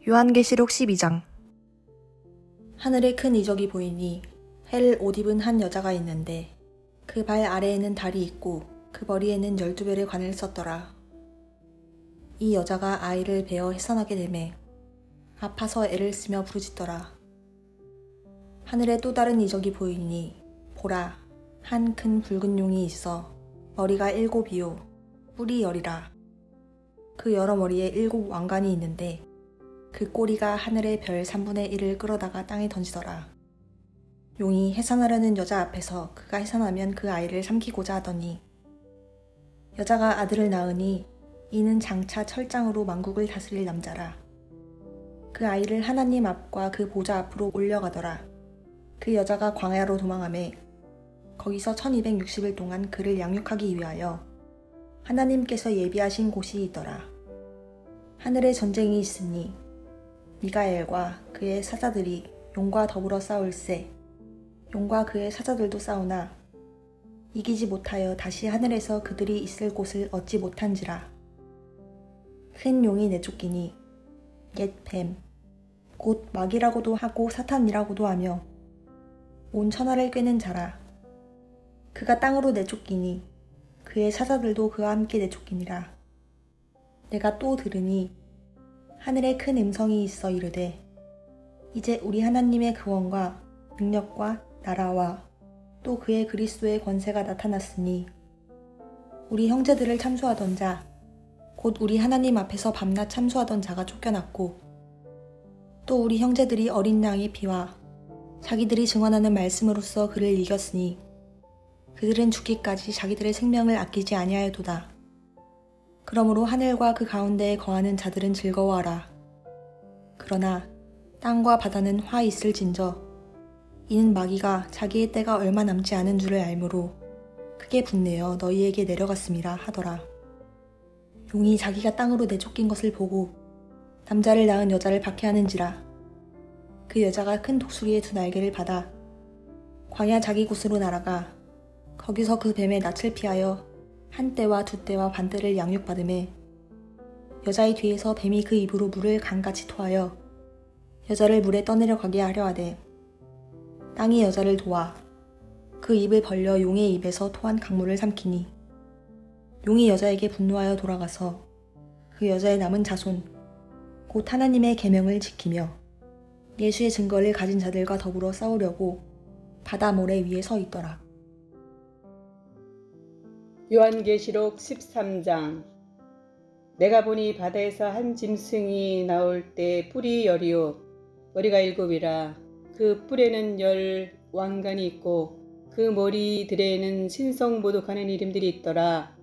요한계시록 12장. 하늘에 큰 이적이 보이니 헬 옷 입은 한 여자가 있는데 그 발 아래에는 달이 있고 그 머리에는 12별의 관을 썼더라. 이 여자가 아이를 베어 해산하게 되매 아파서 애를 쓰며 부르짖더라. 하늘에 또 다른 이적이 보이니 보라, 한 큰 붉은 용이 있어 머리가 7이요 뿔이 10이라. 그 여러 머리에 7 왕관이 있는데 그 꼬리가 하늘의 별 3분의 1을 끌어다가 땅에 던지더라. 용이 해산하려는 여자 앞에서 그가 해산하면 그 아이를 삼키고자 하더니 여자가 아들을 낳으니 이는 장차 철장으로 만국을 다스릴 남자라. 그 아이를 하나님 앞과 그 보좌 앞으로 올려가더라. 그 여자가 광야로 도망하매 거기서 1260일 동안 그를 양육하기 위하여 하나님께서 예비하신 곳이 있더라. 하늘에 전쟁이 있으니 미가엘과 그의 사자들이 용과 더불어 싸울세. 용과 그의 사자들도 싸우나 이기지 못하여 다시 하늘에서 그들이 있을 곳을 얻지 못한지라. 큰 용이 내쫓기니 옛 뱀, 곧 마귀라고도 하고 사탄이라고도 하며 온 천하를 꿰는 자라. 그가 땅으로 내쫓기니 그의 사자들도 그와 함께 내쫓기니라. 내가 또 들으니 하늘에 큰 음성이 있어 이르되 이제 우리 하나님의 구원과 능력과 나라와 또 그의 그리스도의 권세가 나타났으니 우리 형제들을 참수하던 자 곧 우리 하나님 앞에서 밤낮 참수하던 자가 쫓겨났고 또 우리 형제들이 어린 양의 피와 자기들이 증언하는 말씀으로써 그를 이겼으니 그들은 죽기까지 자기들의 생명을 아끼지 아니하여도다. 그러므로 하늘과 그 가운데에 거하는 자들은 즐거워하라. 그러나 땅과 바다는 화 있을진저 이는 마귀가 자기의 때가 얼마 남지 않은 줄을 알므로 크게 분내어 너희에게 내려갔음이라 하더라. 용이 자기가 땅으로 내쫓긴 것을 보고 남자를 낳은 여자를 박해하는지라. 그 여자가 큰 독수리의 2 날개를 받아 광야 자기 곳으로 날아가 거기서 그 뱀의 낯을 피하여 1떼와 2떼와 반떼를 양육받으매 여자의 뒤에서 뱀이 그 입으로 물을 강같이 토하여 여자를 물에 떠내려 가게 하려 하되 땅이 여자를 도와 그 입을 벌려 용의 입에서 토한 강물을 삼키니 용이 여자에게 분노하여 돌아가서 그 여자의 남은 자손 곧 하나님의 계명을 지키며 예수의 증거를 가진 자들과 더불어 싸우려고 바다 모래 위에 서 있더라. 요한계시록 13장. 내가 보니 바다에서 한 짐승이 나올 때 뿔이 10이요 머리가 7이라. 그 뿔에는 10 왕관이 있고 그 머리들에는 신성모독하는 이름들이 있더라.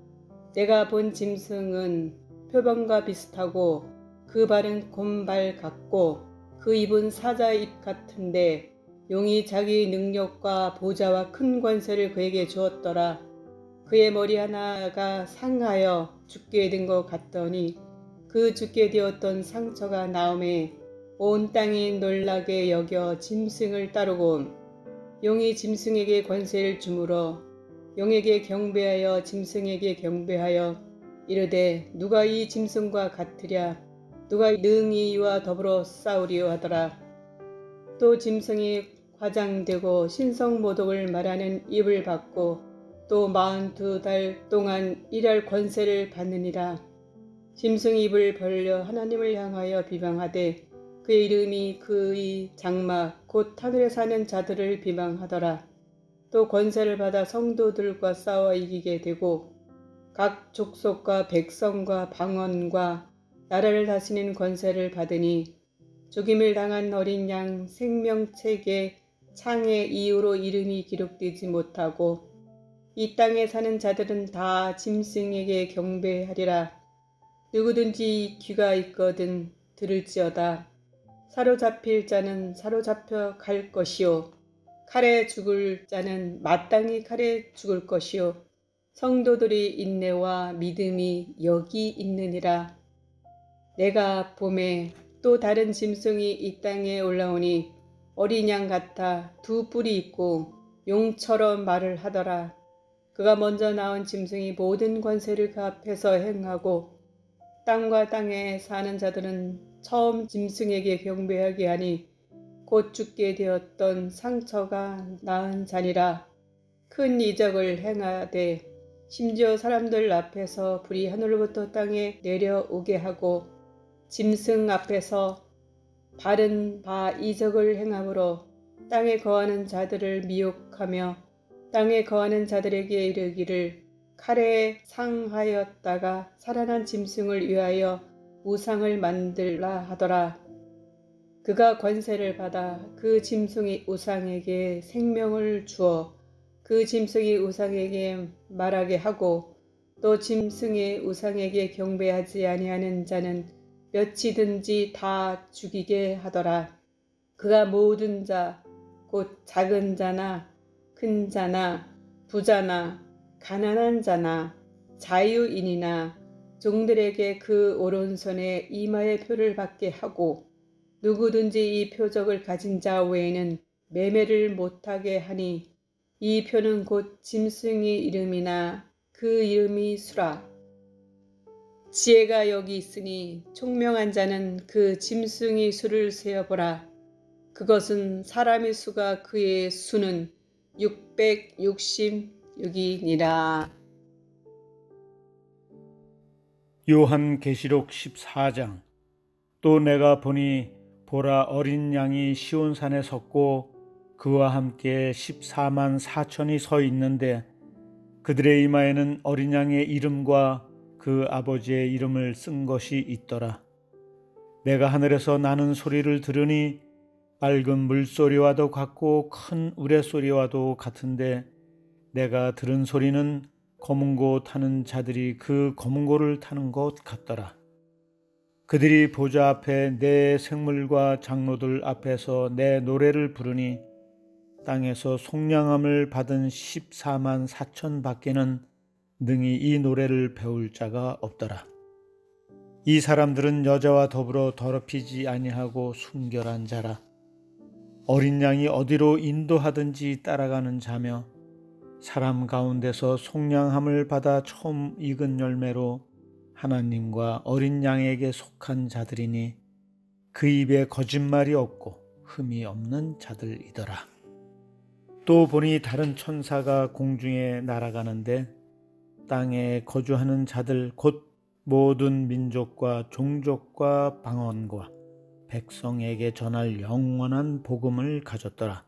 내가 본 짐승은 표범과 비슷하고 그 발은 곰발 같고 그 입은 사자 입 같은데 용이 자기 능력과 보좌와 큰 권세를 그에게 주었더라. 그의 머리 하나가 상하여 죽게 된 것 같더니 그 죽게 되었던 상처가 나음에 온 땅이 놀라게 여겨 짐승을 따르고 용이 짐승에게 권세를 주므로 용에게 경배하여 짐승에게 경배하여 이르되 누가 이 짐승과 같으랴. 누가 능히 이와 더불어 싸우리요 하더라. 또 짐승이 화장되고 신성모독을 말하는 입을 받고 또 42달 동안 일할 권세를 받느니라. 짐승이 입을 벌려 하나님을 향하여 비방하되 그의 이름이 그의 장막 곧 하늘에 사는 자들을 비방하더라. 또 권세를 받아 성도들과 싸워 이기게 되고 각 족속과 백성과 방언과 나라를 다스리는 권세를 받으니 죽임을 당한 어린 양 생명책에 창의 이후로 이름이 기록되지 못하고 이 땅에 사는 자들은 다 짐승에게 경배하리라. 누구든지 귀가 있거든 들을지어다. 사로잡힐 자는 사로잡혀 갈 것이요 칼에 죽을 자는 마땅히 칼에 죽을 것이요 성도들이 인내와 믿음이 여기 있느니라. 내가 봄에 또 다른 짐승이 이 땅에 올라오니 어린 양 같아 2 뿔이 있고 용처럼 말을 하더라. 그가 먼저 나온 짐승이 모든 권세를 그 앞에서 행하고 땅과 땅에 사는 자들은 처음 짐승에게 경배하게 하니 곧 죽게 되었던 상처가 나은 자니라. 큰 이적을 행하되 심지어 사람들 앞에서 불이 하늘로부터 땅에 내려오게 하고 짐승 앞에서 바른 바 이적을 행함으로 땅에 거하는 자들을 미혹하며 땅에 거하는 자들에게 이르기를 칼에 상하였다가 살아난 짐승을 위하여 우상을 만들라 하더라. 그가 권세를 받아 그 짐승이 우상에게 생명을 주어 그 짐승이 우상에게 말하게 하고 또 짐승의 우상에게 경배하지 아니하는 자는 몇이든지 다 죽이게 하더라. 그가 모든 자 곧 작은 자나 큰 자나 부자나 가난한 자나 자유인이나 종들에게 그 오른손에 이마의 표를 받게 하고 누구든지 이 표적을 가진 자 외에는 매매를 못하게 하니 이 표는 곧 짐승의 이름이나 그 이름이 수라. 지혜가 여기 있으니 총명한 자는 그 짐승의 수를 세어보라. 그것은 사람의 수가 그의 수는 666이니라. 요한계시록 14장. 또 내가 보니 보라, 어린 양이 시온산에 섰고 그와 함께 14만 4천이 서 있는데 그들의 이마에는 어린 양의 이름과 그 아버지의 이름을 쓴 것이 있더라. 내가 하늘에서 나는 소리를 들으니 맑은 물소리와도 같고 큰 우레소리와도 같은데 내가 들은 소리는 검은 고 타는 자들이 그 검은 고를 타는 것 같더라. 그들이 보좌 앞에 내 생물과 장로들 앞에서 내 노래를 부르니 땅에서 속량함을 받은 14만 4천 밖에는 능히 이 노래를 배울 자가 없더라. 이 사람들은 여자와 더불어 더럽히지 아니하고 순결한 자라. 어린 양이 어디로 인도하든지 따라가는 자며 사람 가운데서 속량함을 받아 처음 익은 열매로 하나님과 어린 양에게 속한 자들이니 그 입에 거짓말이 없고 흠이 없는 자들이더라. 또 보니 다른 천사가 공중에 날아가는데 땅에 거주하는 자들 곧 모든 민족과 종족과 방언과 백성에게 전할 영원한 복음을 가졌더라.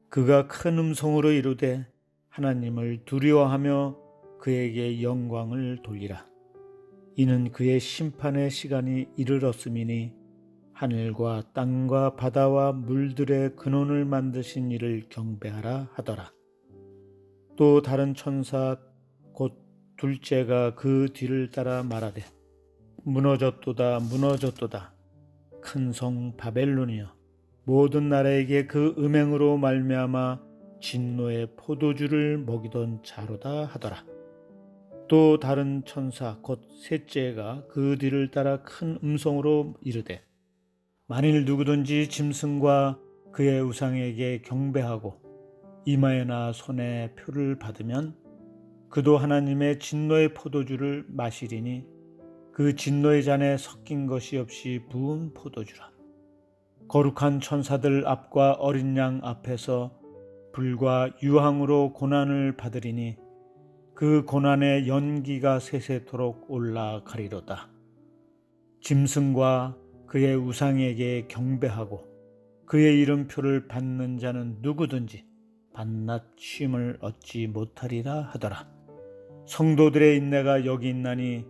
그가 큰 음성으로 이르되 하나님을 두려워하며 그에게 영광을 돌리라. 이는 그의 심판의 시간이 이르렀음이니 하늘과 땅과 바다와 물들의 근원을 만드신 이를 경배하라 하더라. 또 다른 천사 곧 둘째가 그 뒤를 따라 말하되 무너졌도다 무너졌도다. 큰 성 바벨론이여, 모든 나라에게 그 음행으로 말미암아 진노의 포도주를 먹이던 자로다 하더라. 또 다른 천사 곧 셋째가 그 뒤를 따라 큰 음성으로 이르되 만일 누구든지 짐승과 그의 우상에게 경배하고 이마에나 손에 표를 받으면 그도 하나님의 진노의 포도주를 마시리니 그 진노의 잔에 섞인 것이 없이 부은 포도주라. 거룩한 천사들 앞과 어린 양 앞에서 불과 유황으로 고난을 받으리니 그 고난의 연기가 세세토록 올라가리로다. 짐승과 그의 우상에게 경배하고 그의 이름표를 받는 자는 누구든지 밤낮 쉼을 얻지 못하리라 하더라. 성도들의 인내가 여기 있나니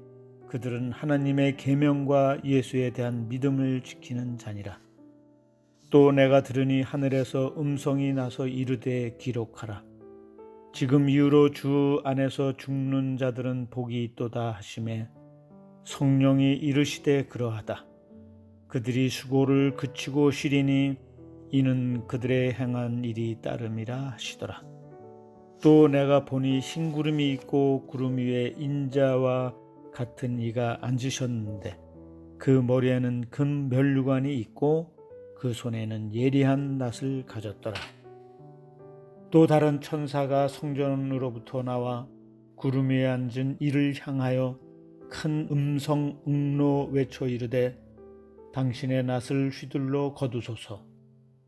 그들은 하나님의 계명과 예수에 대한 믿음을 지키는 자니라. 또 내가 들으니 하늘에서 음성이 나서 이르되 기록하라. 지금 이후로 주 안에서 죽는 자들은 복이 있도다 하시매 성령이 이르시되 그러하다. 그들이 수고를 그치고 쉬리니 이는 그들의 행한 일이 따름이라 하시더라. 또 내가 보니 흰 구름이 있고 구름 위에 인자와 같은 이가 앉으셨는데 그 머리에는 금 면류관이 있고 그 손에는 예리한 낫을 가졌더라. 또 다른 천사가 성전으로부터 나와 구름 위에 앉은 이를 향하여 큰 음성 응로 외쳐 이르되 당신의 낫을 휘둘러 거두소서.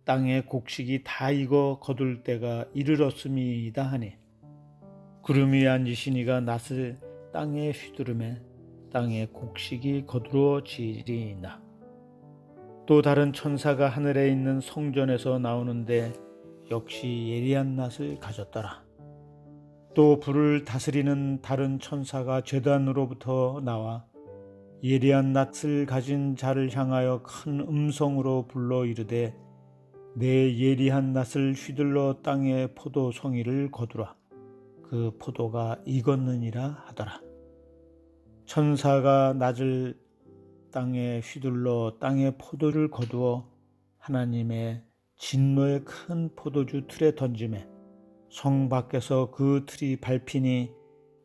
땅의 곡식이 다 익어 거둘 때가 이르렀음이다 하니 구름이 앉으시니가 낫을 땅에 휘두르매 땅의 곡식이 거두어지리이다. 또 다른 천사가 하늘에 있는 성전에서 나오는데 역시 예리한 낫을 가졌더라. 또 불을 다스리는 다른 천사가 제단으로부터 나와 예리한 낫을 가진 자를 향하여 큰 음성으로 불러 이르되 내 예리한 낫을 휘둘러 땅의 포도 송이를 거두라. 그 포도가 익었느니라 하더라. 천사가 낫을 땅에 휘둘러 땅의 포도를 거두어 하나님의 진노의 큰 포도주 틀에 던지매 성 밖에서 그 틀이 밟히니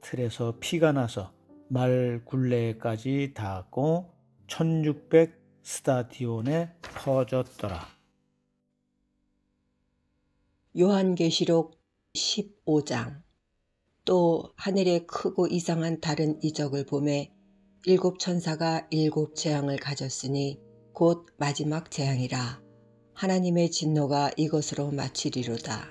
틀에서 피가 나서 말 굴레까지 닿았고 1600 스타디온에 퍼졌더라. 요한계시록 15장. 또 하늘에 크고 이상한 다른 이적을 보매 일곱 천사가 일곱 재앙을 가졌으니 곧 마지막 재앙이라. 하나님의 진노가 이것으로 마치리로다.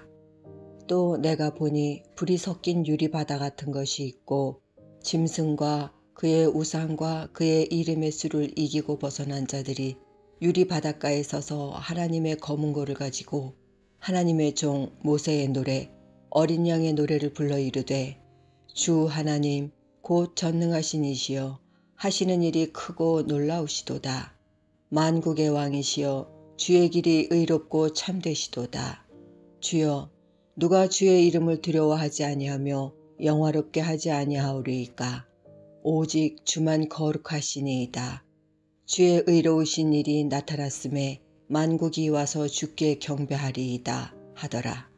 또 내가 보니 불이 섞인 유리바다 같은 것이 있고 짐승과 그의 우상과 그의 이름의 수를 이기고 벗어난 자들이 유리바닷가에 서서 하나님의 검은 고를 가지고 하나님의 종 모세의 노래 어린 양의 노래를 불러 이르되 주 하나님 곧 전능하신 이시여 하시는 일이 크고 놀라우시도다. 만국의 왕이시여 주의 길이 의롭고 참되시도다. 주여 누가 주의 이름을 두려워하지 아니하며 영화롭게 하지 아니하오리이까. 오직 주만 거룩하시니이다. 주의 의로우신 일이 나타났음에 만국이 와서 주께 경배하리이다 하더라.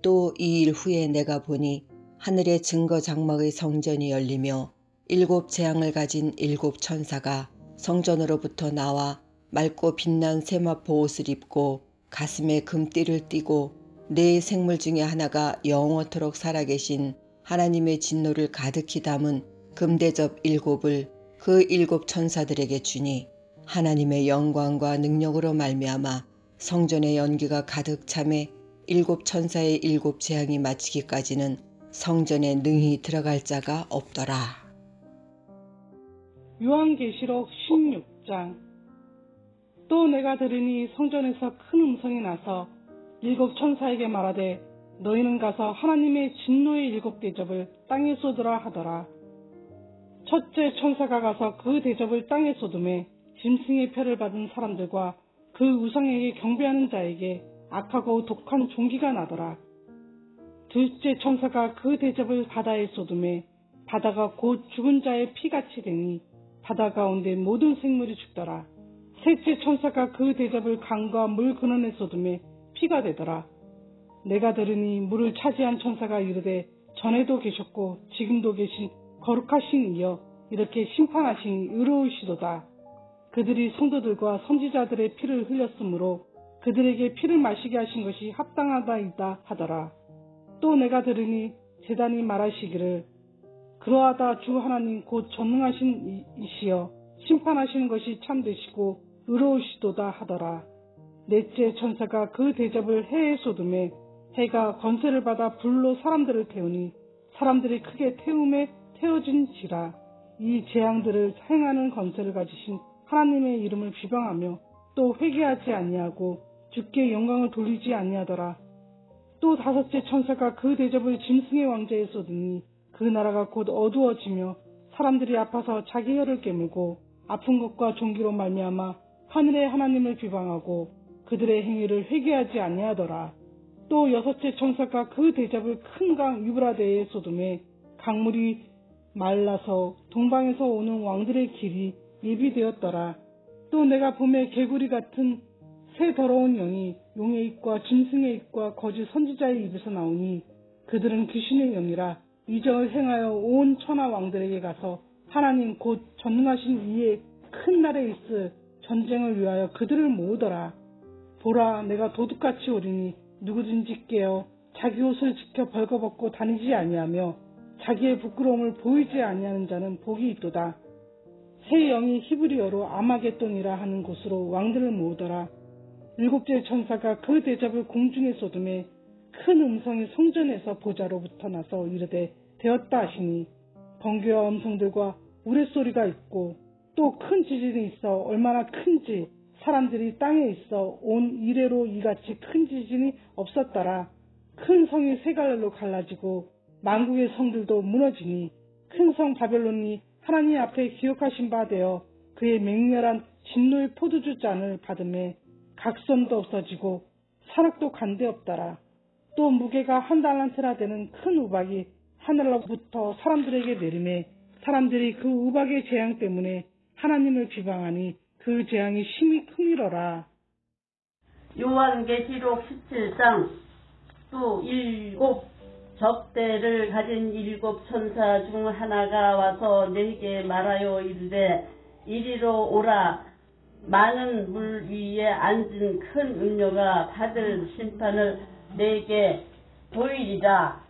또 이 일 후에 내가 보니 하늘의 증거 장막의 성전이 열리며 일곱 재앙을 가진 일곱 천사가 성전으로부터 나와 맑고 빛난 세마포 옷을 입고 가슴에 금띠를 띠고 네 생물 중에 하나가 영원토록 살아계신 하나님의 진노를 가득히 담은 금대접 일곱을 그 일곱 천사들에게 주니 하나님의 영광과 능력으로 말미암아 성전의 연기가 가득 차매 일곱 천사의 일곱 재앙이 마치기까지는 성전에 능히 들어갈 자가 없더라. 요한계시록 16장. 또 내가 들으니 성전에서 큰 음성이 나서 일곱 천사에게 말하되 너희는 가서 하나님의 진노의 일곱 대접을 땅에 쏟으라 하더라. 첫째 천사가 가서 그 대접을 땅에 쏟음에 짐승의 표를 받은 사람들과 그 우상에게 경배하는 자에게 악하고 독한 종기가 나더라. 둘째 천사가 그 대접을 바다에 쏟음에 바다가 곧 죽은 자의 피같이 되니 바다 가운데 모든 생물이 죽더라. 셋째 천사가 그 대접을 강과 물 근원에 쏟음에 피가 되더라. 내가 들으니 물을 차지한 천사가 이르되 전에도 계셨고 지금도 계신 거룩하신 이여 이렇게 심판하시니 의로우시도다. 그들이 성도들과 선지자들의 피를 흘렸으므로 그들에게 피를 마시게 하신 것이 합당하다이다 하더라. 또 내가 들으니 제단이 말하시기를 그러하다 주 하나님 곧 전능하신 이시여 심판하시는 것이 참되시고 의로우시도다 하더라. 넷째 천사가 그 대접을 해에 쏟음에 해가 권세를 받아 불로 사람들을 태우니 사람들이 크게 태움에 태워진지라. 이 재앙들을 행하는 권세를 가지신 하나님의 이름을 비방하며 또 회개하지 아니하고 주께 영광을 돌리지 아니하더라. 또 다섯째 천사가 그 대접을 짐승의 왕자에 쏟으니 그 나라가 곧 어두워지며 사람들이 아파서 자기 혀를 깨물고 아픈 것과 종기로 말미암아 하늘의 하나님을 비방하고 그들의 행위를 회개하지 아니하더라. 또 여섯째 천사가 그 대접을 큰 강 유브라데에 쏟음에 강물이 말라서 동방에서 오는 왕들의 길이 예비되었더라. 또 내가 봄에 개구리 같은 새 더러운 영이 용의 입과 짐승의 입과 거짓 선지자의 입에서 나오니 그들은 귀신의 영이라 이적을 행하여 온 천하 왕들에게 가서 하나님 곧 전능하신 이의 큰 날에 있을 전쟁을 위하여 그들을 모으더라. 보라 내가 도둑같이 오리니 누구든지 깨어 자기 옷을 지켜 벌거벗고 다니지 아니하며 자기의 부끄러움을 보이지 아니하는 자는 복이 있도다. 새 영이 히브리어로 아마겟돈이라 하는 곳으로 왕들을 모으더라. 일곱째 천사가 그 대접을 공중에 쏟음에 큰 음성이 성전에서 보좌로부터 나서 이르되 되었다 하시니 번개와 음성들과 우레소리가 있고 또 큰 지진이 있어 얼마나 큰지 사람들이 땅에 있어 온 이래로 이같이 큰 지진이 없었더라. 큰 성이 세 갈래로 갈라지고 만국의 성들도 무너지니 큰 성 바벨론이 하나님 앞에 기억하신 바 되어 그의 맹렬한 진노의 포도주 잔을 받음에 각선도 없어지고 산악도 간데 없더라. 또 무게가 한 달란트나 되는 큰 우박이 하늘로부터 사람들에게 내림에 사람들이 그 우박의 재앙 때문에 하나님을 비방하니 그 재앙이 심히 크니러라. 요한계시록 17장 또 7 적대를 가진 7 천사 중 하나가 와서 내게 말하여 이르되 이리로 오라. 많은 물 위에 앉은 큰 음녀가 받을 심판을 내게 보이리라.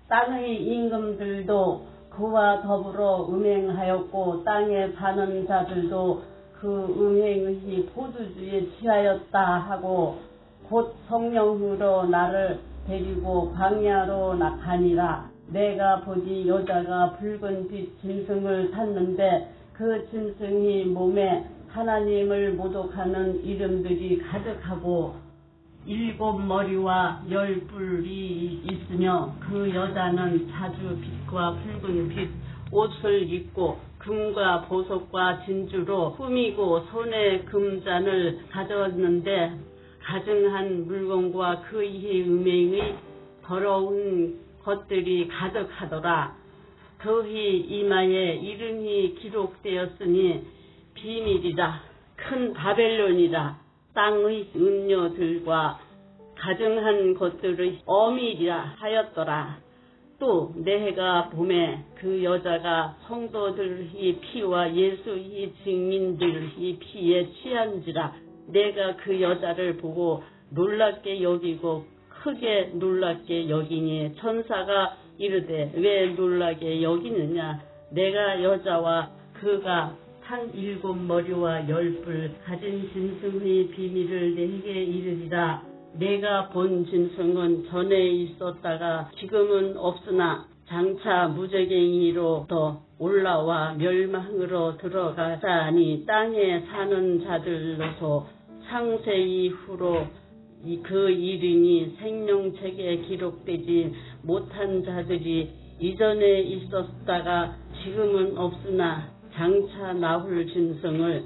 땅의 임금들도 그와 더불어 음행하였고 땅에 사는 자들도 그 음행의 포도주에 취하였다 하고 곧 성령으로 나를 데리고 광야로 가니라. 내가 보니 여자가 붉은 빛 짐승을 탔는데 그 짐승이 몸에 하나님을 모독하는 이름들이 가득하고 7 머리와 10 뿔이 있으며 그 여자는 자주 빛과 붉은 빛 옷을 입고 금과 보석과 진주로 꾸미고 손에 금잔을 가졌는데 가증한 물건과 그의 음행의 더러운 것들이 가득하더라. 그의 이마에 이름이 기록되었으니 비밀이라. 큰 바벨론이라. 땅의 음녀들과 가증한 것들의 어밀이라 하였더라. 또 내가 봄에 그 여자가 성도들의 피와 예수의 증인들의 피에 취한지라. 내가 그 여자를 보고 놀랍게 여기고 크게 놀랍게 여기니 천사가 이르되 왜 놀라게 여기느냐. 내가 여자와 그가 한 7 머리와 10 뿔 가진 짐승의 비밀을 내게 이르리라. 내가 본 짐승은 전에 있었다가 지금은 없으나 장차 무저갱이로 더 올라와 멸망으로 들어가자니 땅에 사는 자들로서 창세 이후로 그 이름이 생명책에 기록되지 못한 자들이 이전에 있었다가 지금은 없으나 장차 나올 짐승을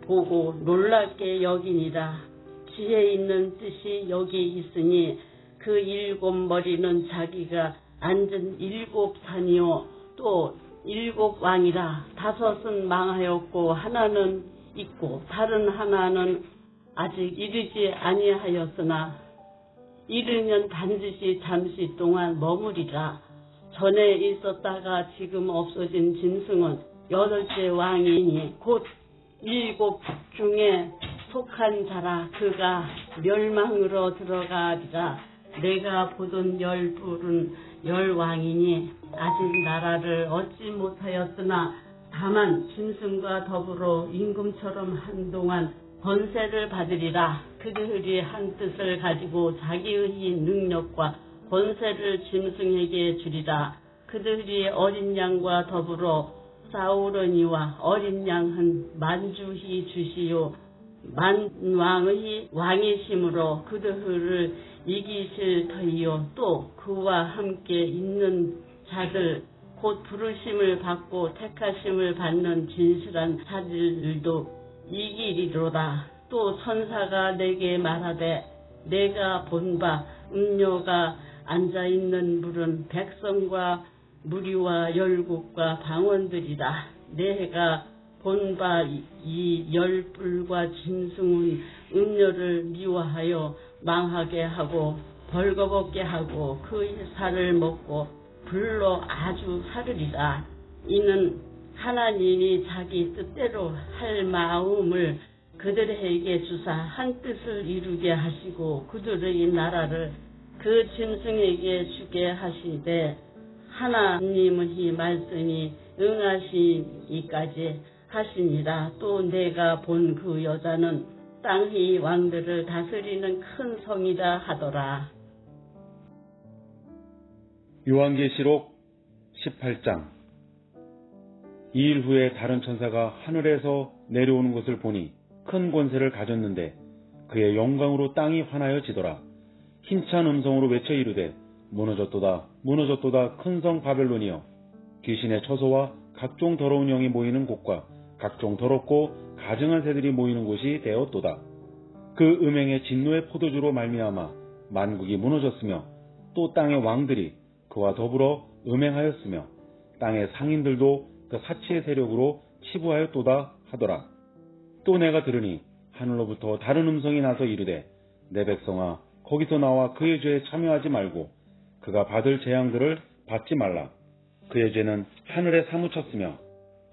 보고 놀랍게 여기니라. 지혜 있는 뜻이 여기 있으니 그 7 머리는 자기가 앉은 7 산이요 또 7 왕이라. 5은 망하였고 하나는 있고 다른 하나는 아직 이르지 아니하였으나 이르면 반드시 잠시 동안 머무리라. 전에 있었다가 지금 없어진 짐승은 8째 왕이니 곧 7 중에 속한 자라. 그가 멸망으로 들어가리라. 내가 보던 10 뿔은 10 왕이니 아직 나라를 얻지 못하였으나 다만 짐승과 더불어 임금처럼 한동안 권세를 받으리라. 그들이 한 뜻을 가지고 자기의 능력과 권세를 짐승에게 주리라. 그들이 어린 양과 더불어 싸우려니와 어린 양은 만주히 주시오 만왕의 왕이심으로 그들을 이기실 터이요. 또 그와 함께 있는 자들 곧 부르심을 받고 택하심을 받는 진실한 자들도 이기리로다. 또 천사가 내게 말하되 내가 본 바 음녀가 앉아있는 물은 백성과 무리와 열국과 방언들이라. 내가 본 바 이 10 뿔과 짐승은 음녀를 미워하여 망하게 하고 벌거벗게 하고 그의 살을 먹고 불로 아주 사르리라. 이는 하나님이 자기 뜻대로 할 마음을 그들에게 주사 한 뜻을 이루게 하시고 그들의 나라를 그 짐승에게 주게 하시되 하나님의 말씀이 응하시기까지 하시니라. 또 내가 본 그 여자는 땅의 왕들을 다스리는 큰 성이라 하더라. 요한계시록 18장. 2일 후에 다른 천사가 하늘에서 내려오는 것을 보니 큰 권세를 가졌는데 그의 영광으로 땅이 환하여지더라. 힘찬 음성으로 외쳐 이르되 무너졌도다 무너졌도다 큰 성 바벨론이여, 귀신의 처소와 각종 더러운 영이 모이는 곳과 각종 더럽고 가증한 새들이 모이는 곳이 되었도다. 그 음행의 진노의 포도주로 말미암아 만국이 무너졌으며 또 땅의 왕들이 그와 더불어 음행하였으며 땅의 상인들도 그 사치의 세력으로 치부하였도다 하더라. 또 내가 들으니 하늘로부터 다른 음성이 나서 이르되 내 백성아 거기서 나와 그의 죄에 참여하지 말고 그가 받을 재앙들을 받지 말라. 그의 죄는 하늘에 사무쳤으며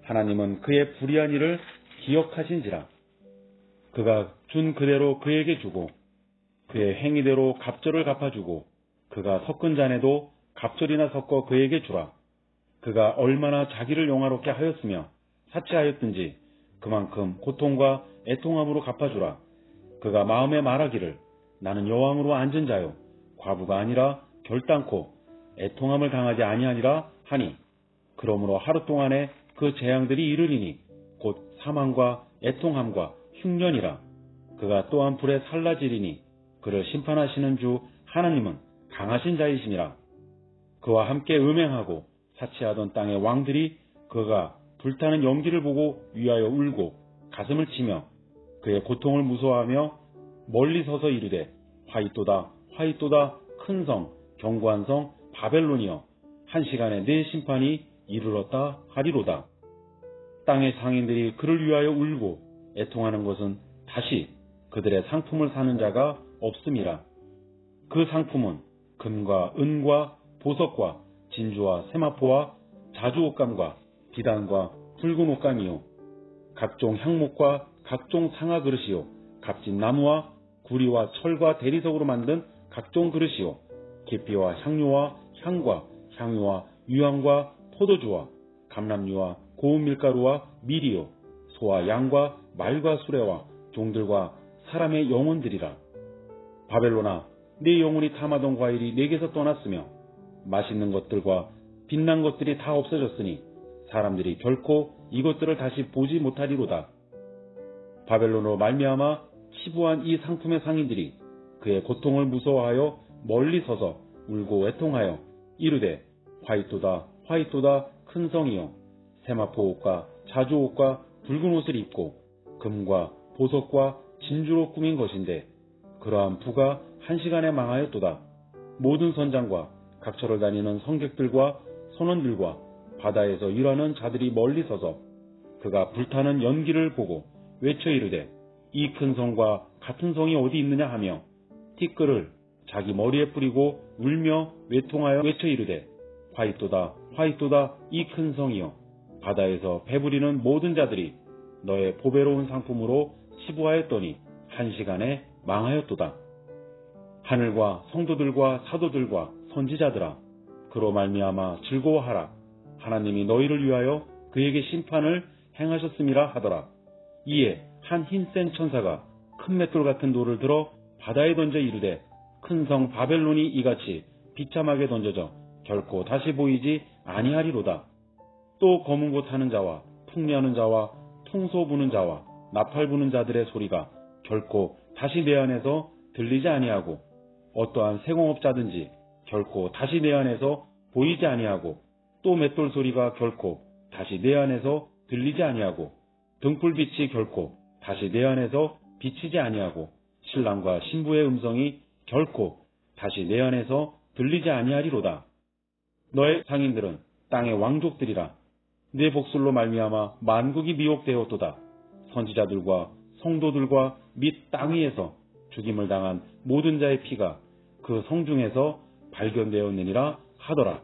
하나님은 그의 불의한 일을 기억하신지라. 그가 준 그대로 그에게 주고 그의 행위대로 갑절을 갚아주고 그가 섞은 잔에도 갑절이나 섞어 그에게 주라. 그가 얼마나 자기를 영화롭게 하였으며 사치하였든지 그만큼 고통과 애통함으로 갚아주라. 그가 마음에 말하기를 나는 여왕으로 앉은 자요 과부가 아니라 결단코 애통함을 당하지 아니하니라 하니, 그러므로 하루 동안에 그 재앙들이 이르리니 곧 사망과 애통함과 흉년이라. 그가 또한 불에 살라지리니 그를 심판하시는 주 하나님은 강하신 자이시니라. 그와 함께 음행하고 사치하던 땅의 왕들이 그가 불타는 연기를 보고 위하여 울고 가슴을 치며 그의 고통을 무서워하며 멀리 서서 이르되 화이또다 화이또다 큰 성 견고한 성 바벨론이여, 한 시간에 내 심판이 이르렀다 하리로다. 땅의 상인들이 그를 위하여 울고 애통하는 것은 다시 그들의 상품을 사는 자가 없음이라. 그 상품은 금과 은과 보석과 진주와 세마포와 자주 옷감과 비단과 붉은 옷감이요, 각종 향목과 각종 상아 그릇이요, 값진 나무와 구리와 철과 대리석으로 만든 각종 그릇이요, 계피와 향료와 향과 향유와 유향과 포도주와 감람류와 고운 밀가루와 밀이요, 소와 양과 말과 수레와 종들과 사람의 영혼들이라. 바벨론아, 네 영혼이 탐하던 과일이 내게서 떠났으며 맛있는 것들과 빛난 것들이 다 없어졌으니 사람들이 결코 이것들을 다시 보지 못하리로다. 바벨론으로 말미암아 치부한 이 상품의 상인들이 그의 고통을 무서워하여 멀리 서서 울고 애통하여 이르되 화이또다 화이또다 큰 성이여, 세마포 옷과 자주 옷과 붉은 옷을 입고 금과 보석과 진주로 꾸민 것인데 그러한 부가 한 시간에 망하였도다. 모든 선장과 각처를 다니는 성객들과 선원들과 바다에서 일하는 자들이 멀리 서서 그가 불타는 연기를 보고 외쳐 이르되 이 큰 성과 같은 성이 어디 있느냐 하며 티끌을 자기 머리에 뿌리고 울며 외통하여 외쳐 이르되 화이또다 화이또다 이 큰 성이여, 바다에서 배부리는 모든 자들이 너의 보배로운 상품으로 치부하였더니 한 시간에 망하였도다. 하늘과 성도들과 사도들과 선지자들아, 그로 말미암아 즐거워하라. 하나님이 너희를 위하여 그에게 심판을 행하셨음이라 하더라. 이에 한 흰센 천사가 큰 맷돌 같은 돌을 들어 바다에 던져 이르되 큰 성 바벨론이 이같이 비참하게 던져져 결코 다시 보이지 아니하리로다. 또 검은 곳 하는 자와 풍미하는 자와 통소 부는 자와 나팔 부는 자들의 소리가 결코 다시 내 안에서 들리지 아니하고 어떠한 세공업자든지 결코 다시 내 안에서 보이지 아니하고 또 맷돌 소리가 결코 다시 내 안에서 들리지 아니하고 등불빛이 결코 다시 내 안에서 비치지 아니하고 신랑과 신부의 음성이 결코 다시 내 안에서 들리지 아니하리로다. 너의 상인들은 땅의 왕족들이라. 내 복술로 말미암아 만국이 미혹되었도다. 선지자들과 성도들과 및 땅 위에서 죽임을 당한 모든 자의 피가 그 성중에서 발견되었느니라 하더라.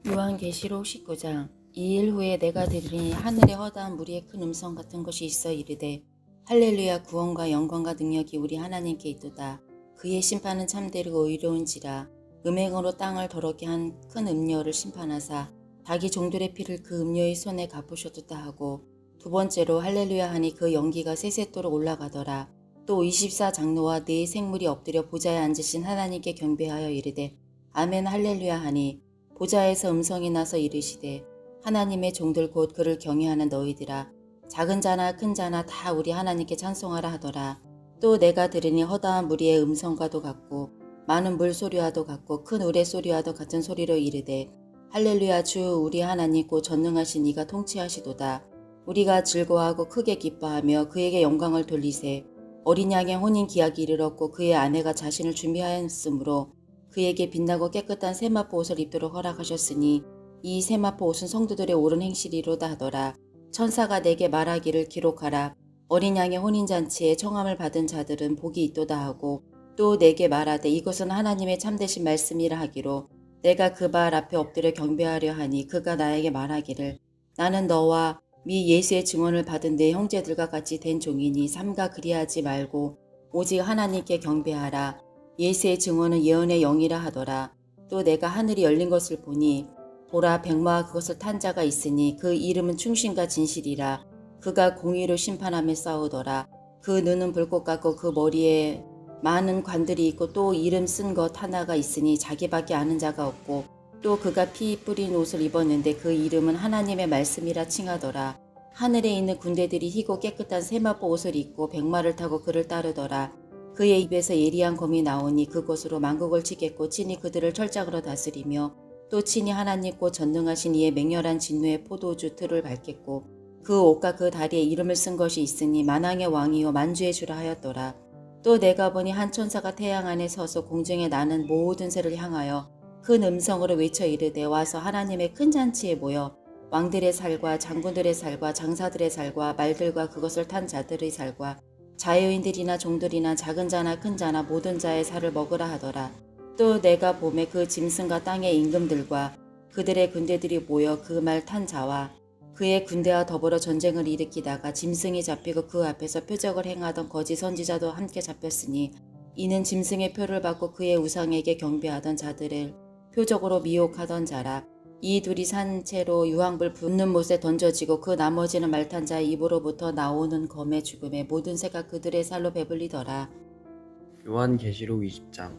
요한계시록 19장. 2일 후에 내가 들으니 하늘에 허다한 무리의 큰 음성 같은 것이 있어 이르되 할렐루야, 구원과 영광과 능력이 우리 하나님께 있도다. 그의 심판은 참되고 의로운지라. 음행으로 땅을 더럽게 한 큰 음녀를 심판하사 자기 종들의 피를 그 음녀의 손에 갚으셨다 하고 두 번째로 할렐루야 하니 그 연기가 세세토록 올라가더라. 또 24장로와 네 생물이 엎드려 보좌에 앉으신 하나님께 경배하여 이르되 아멘 할렐루야 하니 보좌에서 음성이 나서 이르시되 하나님의 종들 곧 그를 경외하는 너희들아 작은 자나 큰 자나 다 우리 하나님께 찬송하라 하더라. 또 내가 들으니 허다한 무리의 음성과도 같고 많은 물소리와도 같고 큰 우레소리와도 같은 소리로 이르되 할렐루야 주 우리 하나님 곧 전능하신 이가 통치하시도다. 우리가 즐거워하고 크게 기뻐하며 그에게 영광을 돌리세. 어린 양의 혼인 기약이 이르렀고 그의 아내가 자신을 준비하였으므로 그에게 빛나고 깨끗한 세마포 옷을 입도록 허락하셨으니 이 세마포 옷은 성도들의 옳은 행실이로다 하더라. 천사가 내게 말하기를 기록하라. 어린 양의 혼인잔치에 청함을 받은 자들은 복이 있도다 하고 또 내게 말하되 이것은 하나님의 참되신 말씀이라 하기로 내가 그 발 앞에 엎드려 경배하려 하니 그가 나에게 말하기를 나는 너와 미 예수의 증언을 받은 내 형제들과 같이 된 종이니 삼가 그리하지 말고 오직 하나님께 경배하라. 예수의 증언은 예언의 영이라 하더라. 또 내가 하늘이 열린 것을 보니 보라 백마와 그것을 탄 자가 있으니 그 이름은 충신과 진실이라. 그가 공의로 심판하며 싸우더라. 그 눈은 불꽃 같고 그 머리에 많은 관들이 있고 또 이름 쓴 것 하나가 있으니 자기밖에 아는 자가 없고 또 그가 피 뿌린 옷을 입었는데 그 이름은 하나님의 말씀이라 칭하더라. 하늘에 있는 군대들이 희고 깨끗한 세마포 옷을 입고 백마를 타고 그를 따르더라. 그의 입에서 예리한 검이 나오니 그곳으로 만국을 치겠고 친히 그들을 철장으로 다스리며 또 친히 하나님 곧 전능하신 이의 맹렬한 진노의 포도주 틀을 밟겠고 그 옷과 그 다리에 이름을 쓴 것이 있으니 만왕의 왕이요 만주의 주라 하였더라. 또 내가 보니 한 천사가 태양 안에 서서 공중에 나는 모든 새를 향하여 큰 음성으로 외쳐 이르되 와서 하나님의 큰 잔치에 모여 왕들의 살과 장군들의 살과 장사들의 살과 말들과 그것을 탄 자들의 살과 자유인들이나 종들이나 작은 자나 큰 자나 모든 자의 살을 먹으라 하더라. 또 내가 봄에 그 짐승과 땅의 임금들과 그들의 군대들이 모여 그 말 탄 자와 그의 군대와 더불어 전쟁을 일으키다가 짐승이 잡히고 그 앞에서 표적을 행하던 거짓 선지자도 함께 잡혔으니 이는 짐승의 표를 받고 그의 우상에게 경배하던 자들을 표적으로 미혹하던 자라. 이 둘이 산 채로 유황불 붙는 못에 던져지고 그 나머지는 말탄 자의 입으로부터 나오는 검의 죽음에 모든 새가 그들의 살로 배불리더라. 요한계시록 20장.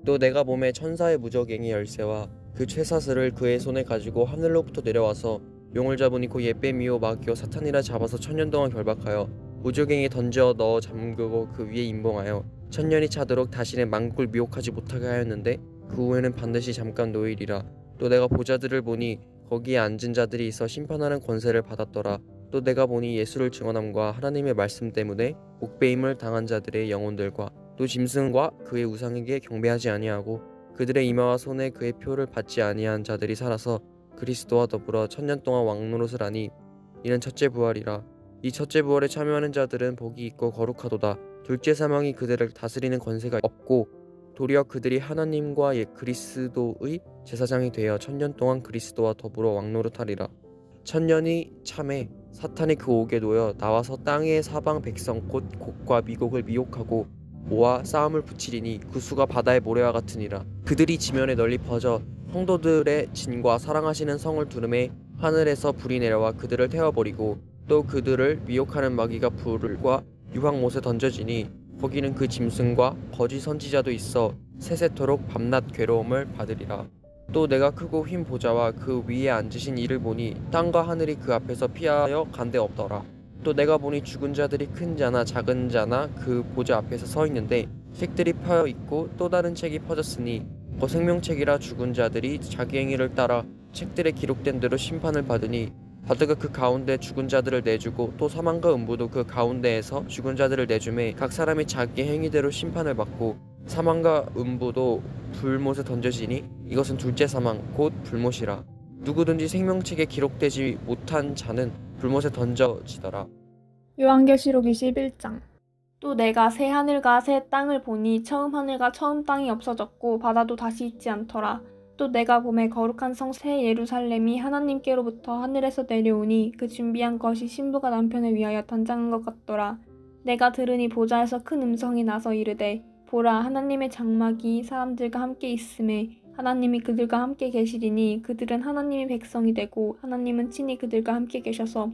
또 내가 봄에 천사의 무적행의 열쇠와 그 쇠사슬을 그의 손에 가지고 하늘로부터 내려와서 용을 잡으니 곧 예뱀이요 마귀요 사탄이라 잡아서 천년 동안 결박하여 무적행에 던져 넣어 잠그고 그 위에 임봉하여 천년이 차도록 다시는 만국을 미혹하지 못하게 하였는데 그 후에는 반드시 잠깐 노일이라. 또 내가 보자들을 보니 거기에 앉은 자들이 있어 심판하는 권세를 받았더라. 또 내가 보니 예수를 증언함과 하나님의 말씀 때문에 옥배임을 당한 자들의 영혼들과 또 짐승과 그의 우상에게 경배하지 아니하고 그들의 이마와 손에 그의 표를 받지 아니한 자들이 살아서 그리스도와 더불어 천년 동안 왕노릇을 하니 이는 첫째 부활이라. 이 첫째 부활에 참여하는 자들은 복이 있고 거룩하도다. 둘째 사망이 그들을 다스리는 권세가 없고 도리어 그들이 하나님과 그리스도의 제사장이 되어 천년 동안 그리스도와 더불어 왕노릇하리라. 천년이 참에 사탄이 그 옥에 놓여 나와서 땅의 사방 백성 곧 곡과 미곡을 미혹하고 모아 싸움을 붙이리니 그 수가 바다의 모래와 같으니라. 그들이 지면에 널리 퍼져 성도들의 진과 사랑하시는 성을 두름에 하늘에서 불이 내려와 그들을 태워버리고 또 그들을 미혹하는 마귀가 불과 유황못에 던져지니 거기는 그 짐승과 거짓 선지자도 있어 세세토록 밤낮 괴로움을 받으리라. 또 내가 크고 흰 보좌와 그 위에 앉으신 이를 보니 땅과 하늘이 그 앞에서 피하여 간데 없더라. 또 내가 보니 죽은 자들이 큰 자나 작은 자나 그 보좌 앞에서 서 있는데 책들이 펴 있고 또 다른 책이 퍼졌으니 그 생명책이라. 죽은 자들이 자기 행위를 따라 책들에 기록된 대로 심판을 받으니 바다가 그 가운데 죽은 자들을 내주고 또 사망과 음부도 그 가운데에서 죽은 자들을 내주매 각 사람이 자기 행위대로 심판을 받고 사망과 음부도 불못에 던져지니 이것은 둘째 사망 곧 불못이라. 누구든지 생명책에 기록되지 못한 자는 불못에 던져지더라. 요한계시록 21장. 또 내가 새 하늘과 새 땅을 보니 처음 하늘과 처음 땅이 없어졌고 바다도 다시 있지 않더라. 또 내가 봄에 거룩한 성 새 예루살렘이 하나님께로부터 하늘에서 내려오니 그 준비한 것이 신부가 남편을 위하여 단장한 것 같더라. 내가 들으니 보좌에서 큰 음성이 나서 이르되 보라 하나님의 장막이 사람들과 함께 있음에 하나님이 그들과 함께 계시리니 그들은 하나님의 백성이 되고 하나님은 친히 그들과 함께 계셔서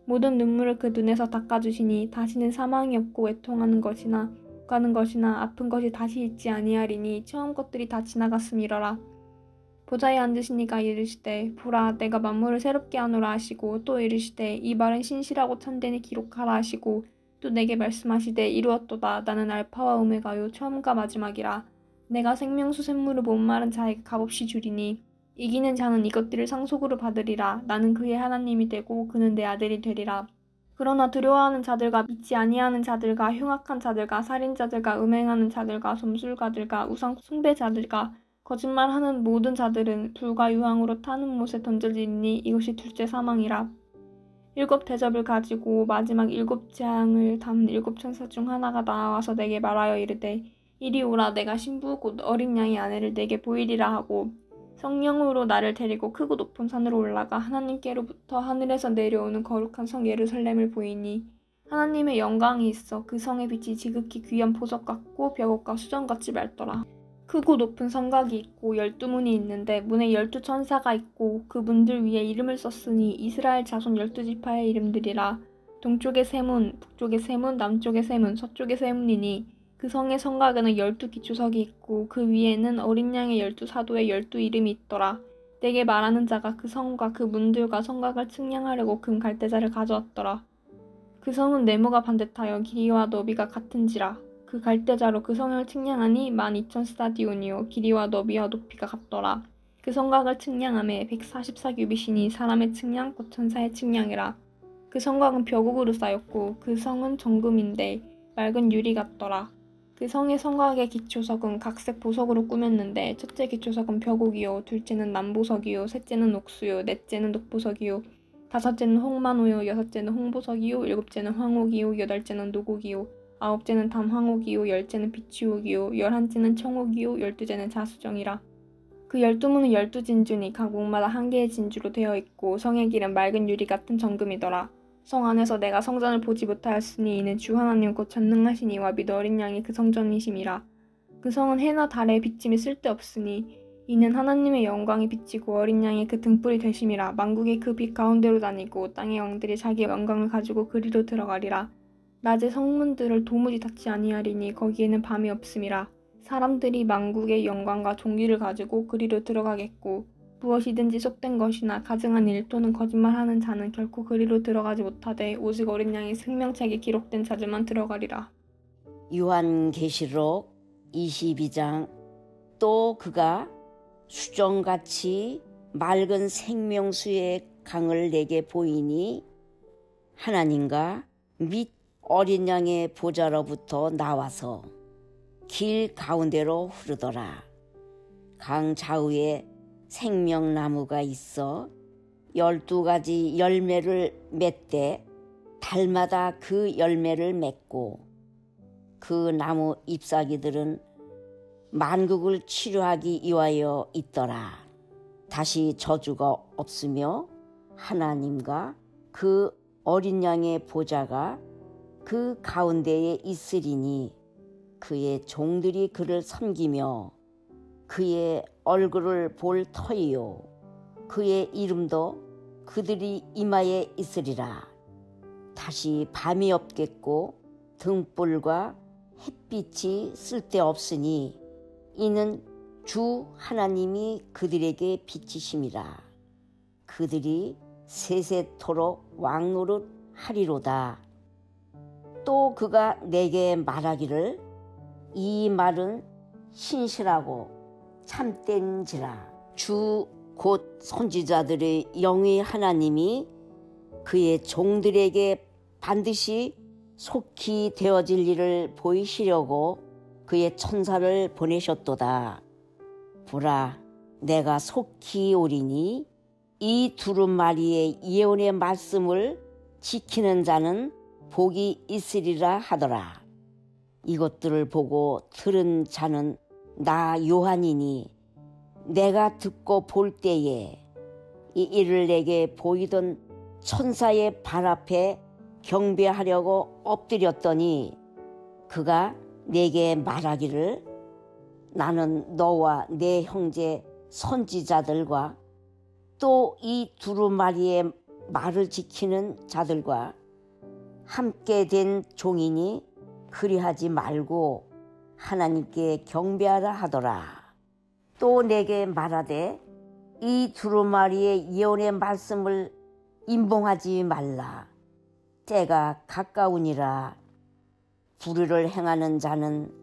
모든 눈물을 그 눈에서 닦아주시니 다시는 사망이 없고 애통하는 것이나 가는 것이나 아픈 것이 다시 있지 아니하리니 처음 것들이 다 지나갔음이러라. 보좌에 앉으신 이가 이르시되 보라 내가 만물을 새롭게 하노라 하시고 또 이르시되 이 말은 신실하고 참되니 기록하라 하시고 또 내게 말씀하시되 이루었도다. 나는 알파와 오메가요 처음과 마지막이라. 내가 생명수 샘물을 못 마른 자에게 값없이 주리니 이기는 자는 이것들을 상속으로 받으리라. 나는 그의 하나님이 되고 그는 내 아들이 되리라. 그러나 두려워하는 자들과 믿지 아니하는 자들과 흉악한 자들과 살인자들과 음행하는 자들과 점술가들과 우상 숭배자들과 거짓말하는 모든 자들은 불과 유황으로 타는 못에 던져지니 이것이 둘째 사망이라. 7 대접을 가지고 마지막 7 재앙을 담은 7 천사 중 하나가 나와서 내게 말하여 이르되 이리 오라. 내가 신부 곧 어린 양의 아내를 내게 보이리라 하고 성령으로 나를 데리고 크고 높은 산으로 올라가 하나님께로부터 하늘에서 내려오는 거룩한 성 예루살렘을 보이니 하나님의 영광이 있어 그 성의 빛이 지극히 귀한 보석 같고 벽옥과 수정같이 맑더라. 크고 높은 성곽이 있고 12문이 있는데 문에 12천사가 있고 그 문들 위에 이름을 썼으니 이스라엘 자손 12지파의 이름들이라. 동쪽의 세 문, 북쪽의 세 문, 남쪽의 세 문, 서쪽의 세 문이니 그 성의 성곽에는 12기초석이 있고 그 위에는 어린 양의 12사도의 12 이름이 있더라. 내게 말하는 자가 그 성과 그 문들과 성곽을 측량하려고 금 갈대자를 가져왔더라. 그 성은 네모가 반듯하여 길이와 너비가 같은지라. 그 갈대자로 그 성을 측량하니 12,000스타디온이요 길이와 너비와 높이가 같더라. 그 성곽을 측량함에 144규빗이니 사람의 측량꽃 천사의 측량이라. 그 성곽은 벽옥으로 쌓였고 그 성은 정금인데 맑은 유리 같더라. 그 성의 성곽의 기초석은 각색 보석으로 꾸몄는데 첫째 기초석은 벽옥이요 둘째는 남보석이요 셋째는 옥수요 넷째는 녹보석이요 다섯째는 홍만호요 여섯째는 홍보석이요 일곱째는 황옥이요 여덟째는 노곡이요 아홉째는 담황옥이요 열째는 비취옥이요 11째는 청옥이요 12째는 자수정이라. 그 12문은 12진주니 각 문마다 한 개의 진주로 되어 있고 성의 길은 맑은 유리 같은 정금이더라. 성 안에서 내가 성전을 보지 못하였으니 이는 주 하나님 곧 전능하신 이와 및 어린 양이 그 성전이심이라. 그 성은 해나 달의 비침이 쓸데없으니 이는 하나님의 영광이 비치고 어린 양이 그 등불이 되심이라. 만국이 그 빛 가운데로 다니고 땅의 왕들이 자기 영광을 가지고 그리로 들어가리라. 낮에 성문들을 도무지 닫지 아니하리니 거기에는 밤이 없음이라. 사람들이 만국의 영광과 종기를 가지고 그리로 들어가겠고 무엇이든지 속된 것이나 가증한 일 또는 거짓말하는 자는 결코 그리로 들어가지 못하되 오직 어린 양의 생명책에 기록된 자들만 들어가리라. 요한계시록 22장. 또 그가 수정같이 맑은 생명수의 강을 내게 보이니 하나님과 및 어린 양의 보좌로부터 나와서 길 가운데로 흐르더라. 강 좌우에 생명나무가 있어 12가지 열매를 맺되 달마다 그 열매를 맺고 그 나무 잎사귀들은 만국을 치료하기 위하여 있더라. 다시 저주가 없으며 하나님과 그 어린 양의 보좌가 그 가운데에 있으리니 그의 종들이 그를 섬기며 그의 얼굴을 볼 터이요 그의 이름도 그들이 이마에 있으리라. 다시 밤이 없겠고 등불과 햇빛이 쓸데없으니 이는 주 하나님이 그들에게 비치심이라. 그들이 세세토록 왕노릇 하리로다. 또 그가 내게 말하기를 이 말은 신실하고 참된지라. 주 곧 선지자들의 영의 하나님이 그의 종들에게 반드시 속히 되어질 일을 보이시려고 그의 천사를 보내셨도다. 보라, 내가 속히 오리니 이 두루마리의 예언의 말씀을 지키는 자는 복이 있으리라 하더라. 이것들을 보고 들은 자는 나 요한이니 내가 듣고 볼 때에 이 일을 내게 보이던 천사의 발 앞에 경배하려고 엎드렸더니 그가 내게 말하기를 나는 너와 내 형제 선지자들과 또 이 두루마리의 말을 지키는 자들과 함께 된 종이니 그리하지 말고 하나님께 경배하라 하더라. 또 내게 말하되 이 두루마리의 예언의 말씀을 임봉하지 말라. 때가 가까우니라. 불의를 행하는 자는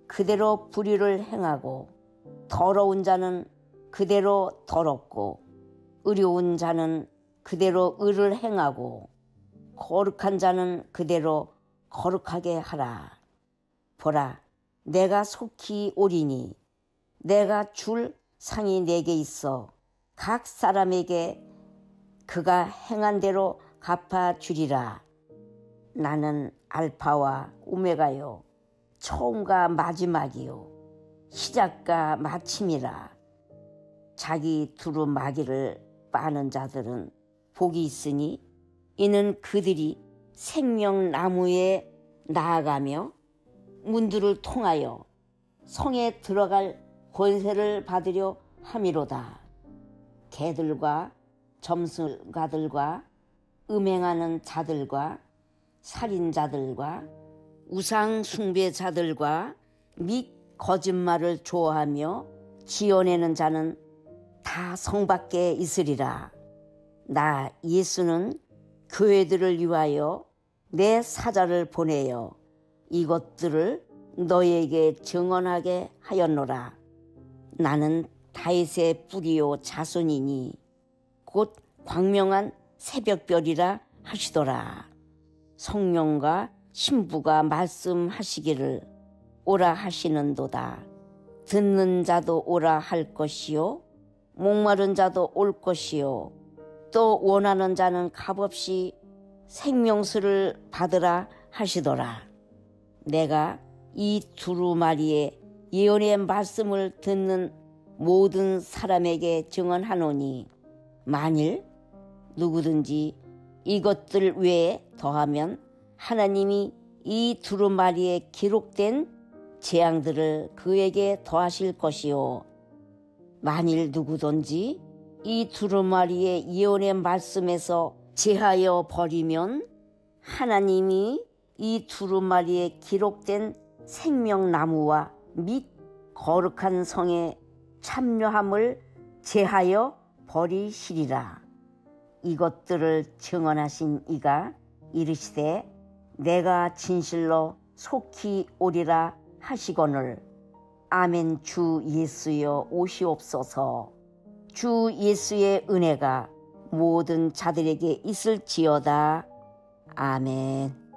그대로 불의를 행하고 더러운 자는 그대로 더럽고 의로운 자는 그대로 의를 행하고 거룩한 자는 그대로 거룩하게 하라. 보라, 내가 속히 오리니 내가 줄 상이 내게 있어 각 사람에게 그가 행한 대로 갚아주리라. 나는 알파와 오메가요 처음과 마지막이요 시작과 마침이라. 자기 두루마기를 빠는 자들은 복이 있으니 이는 그들이 생명나무에 나아가며 문들을 통하여 성에 들어갈 권세를 받으려 함이로다. 개들과 점술가들과 음행하는 자들과 살인자들과 우상 숭배자들과 및 거짓말을 좋아하며 지어내는 자는 다 성 밖에 있으리라. 나 예수는 교회들을 위하여 내 사자를 보내어 이것들을 너에게 증언하게 하였노라. 나는 다윗의 뿌리요 자손이니 곧 광명한 새벽별이라 하시더라. 성령과 신부가 말씀하시기를 오라 하시는도다. 듣는 자도 오라 할 것이요 목마른 자도 올 것이요 또 원하는 자는 값없이 생명수를 받으라 하시더라. 내가 이 두루마리의 예언의 말씀을 듣는 모든 사람에게 증언하노니 만일 누구든지 이것들 외에 더하면 하나님이 이 두루마리에 기록된 재앙들을 그에게 더하실 것이요 만일 누구든지 이 두루마리의 예언의 말씀에서 제하여 버리면 하나님이 이 두루마리에 기록된 생명나무와 및 거룩한 성에 참여함을 제하여 버리시리라. 이것들을 증언하신 이가 이르시되 내가 진실로 속히 오리라 하시거늘 아멘. 주 예수여 오시옵소서. 주 예수의 은혜가 모든 자들에게 있을지어다. 아멘.